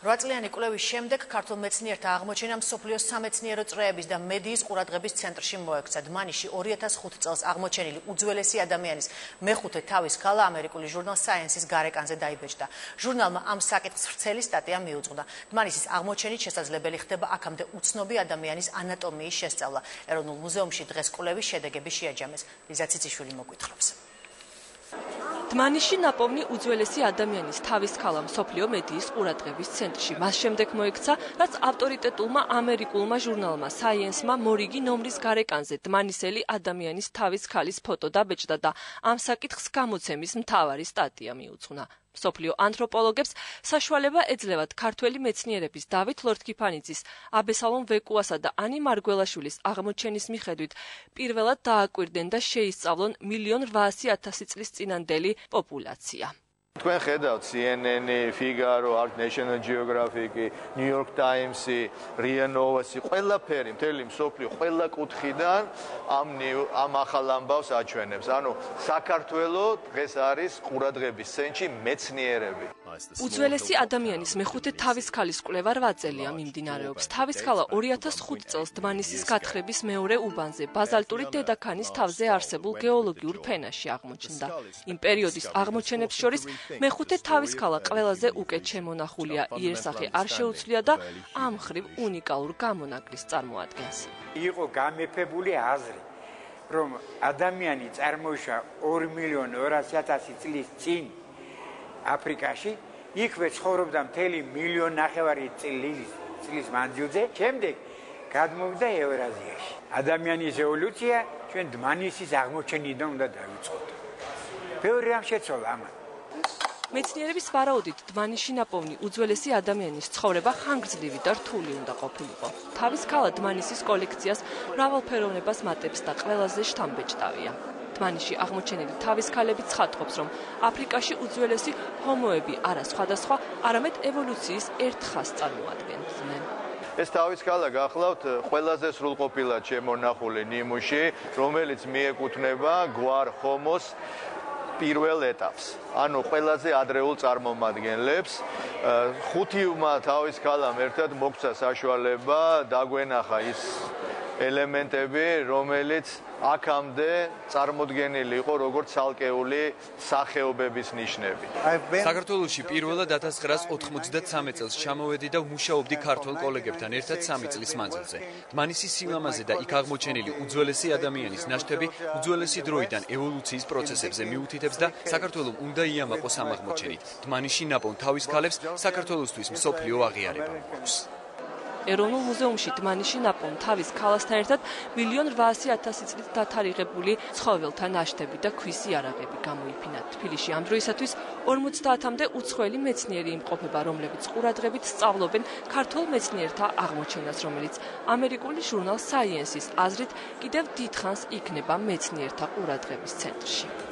8 წლიანი კვლევის შემდეგ ქართულ მეცნიერთა აღმოჩენა მსოფლიოს სამეცნიერო წრეების და მედიის ყურადღების ცენტრში მოექცა. დმანიში 2005 წელს აღმოჩენილი უძველესი ადამიანის მეხუთე თავის ქალა ამერიკული ჟურნალ Science-ის გარეკანზე დაიბეჭდა. ჟურნალმა ამ საკითხს ვრცელი სტატია მიუძღვნა. დმანისის აღმოჩენით შესაძლებელი ხდება აქამდე უცნობი ადამიანის ანატომიის შესწავლა. ეროვნულ მუზეუმში დღეს კვლევის შედეგები შეაჯამეს. ლიზა ციციშვილი მოგვითხრობს. დმანიში ნაპოვნი უძველესი ადამიანის თავის ქალა მსოფლიო მედიის ყურადღების ცენტრში. მას შემდეგ მოექცა, რაც ავტორიტეტულმა ამერიკულმა ჟურნალმა Science-მა მორიგი ნომრის გარეკანზე დმანისელი ადამიანის თავის ქალის ფოტო დაბეჭდა და ამ საკითხს გამოცემის მთავარი სტატია მიუძღვნა. მსოფლიო ანთროპოლოგებს საშუალება ეძლევათ ქართველი მეცნიერების დავით ლორთქიფანიძის, აბესალომ ვეკუასა და ანი მარგველაშვილის აღმოჩენის მიხედვით პირველად დააკვირდნენ და შეისწავლონ 1.800.000 წლის წინანდელი პოპულაცია. თქვენ ხედავთ CNN, Figaro, National Geographic, New York Times, RIA Novas, ყველაფერი მთელი მსოფლიო ყველა კუთხიდან ამ ახალ ამბავს აჩვენებს. ანუ საქართველო დღეს არის ყურადღების ცენტრში მეცნიერები. უძველესი ადამიანის მეხუთე თავის ქალის კვლევა 8 წელია მიმდინარეობს. თავის ქალა 2005 წელს დმანისის გათხრების მეორე უბანზე ბაზალტური დედაქანის თავზე არსებულ გეოლოგიურ ფენაში აღმოჩნდა. იმ პერიოდის აღმოჩენებს შორის მეხუთე თავის ქალა ყველაზე უკეთ შემონახულია, იერსახე არ შეუცვლია და ამ ხრივ უნიკალურ გამონაკლისს წარმოადგენს. იყო გამეფებული აზრი, რომ ადამიანი წარმოიშვა 2.200.000 წლის წინ აფრიკაში, იქვე ცხოვრობდა მთელი 1.5 წლის მანძილზე, შემდეგ გადმოვიდა ევრაზიაში. ადამიანის ევოლუცია ჩვენ დმანისის აღმოჩენიდან უნდა დავიწყოთ. ბევრი რამ შეცვალა ამან. მეცნიერების ვარაუდით დმანიში ნაპოვნი უძველესი ადამიანის ცხოვრება ხანგრძლივი და რთული უნდა ყოფილიყო. თავის ქალა დმანისის კოლექციას მრავალფეროვნებას მატებს და ყველაზე შთამბეჭდავია. დმანიში აღმოჩენილი თავის ქალები ცხადყოფს, რომ აფრიკაში უძველესი ჰომოები არა სხვადასხვა, არამედ ევოლუციის ერთ ხაზს წარმოადგენდნენ. ეს თავის ქალა გახლავთ ყველაზე სრულყოფილად შემონახული ნიმუში, რომელიც მიეკუთვნება გვარ ჰომოს პირველ ეტაპს, ანუ ყველაზე ადრეულ წარმომადგენლებს. ხუთივმა თავის ქალამ ერთად მოგვცა საშუალება დაგვენახა ის ელემენტები, რომელიც აქამდე წარმოდგენილი იყო როგორც ცალკეული სახეობების ნიშნები. საქართველოში პირველად 1993 წელს ჩამოვედი და ვმუშაობდი ქართველ კოლეგებთან ერთად 3 წლის მანძილზე. დმანისის სილამაზე და იქ აღმოჩენილი უძველესი ადამიანის ნაშთები უძველესი დროიდან ევოლუციის პროცესებზე მიუთითებს და საქართველოს უნდა იამაყოს ამ აღმოჩენით. დმანიში ნაპოვნ თავის ქალებს საქართველოსთვის მსოფლიო აღიარება მოაქვს. ეროვნულ მუზეუმში დმანიში ნაპოვნ თავის ქალასთან ერთად 1.800.000 წლით დათარიღებული ცხოველთა ნაშთები და ქვის იარაღები გამოიფინა. თბილისში ამ დროისათვის 50-მდე უცხოელი მეცნიერი იმყოფება, რომლებიც ყურადღებით სწავლობენ ქართულ მეცნიერთა აღმოჩენას, რომელიც ამერიკული ჟურნალ Science-ის აზრით კიდევ დიდხანს იქნება მეცნიერთა ყურადღების ცენტრში.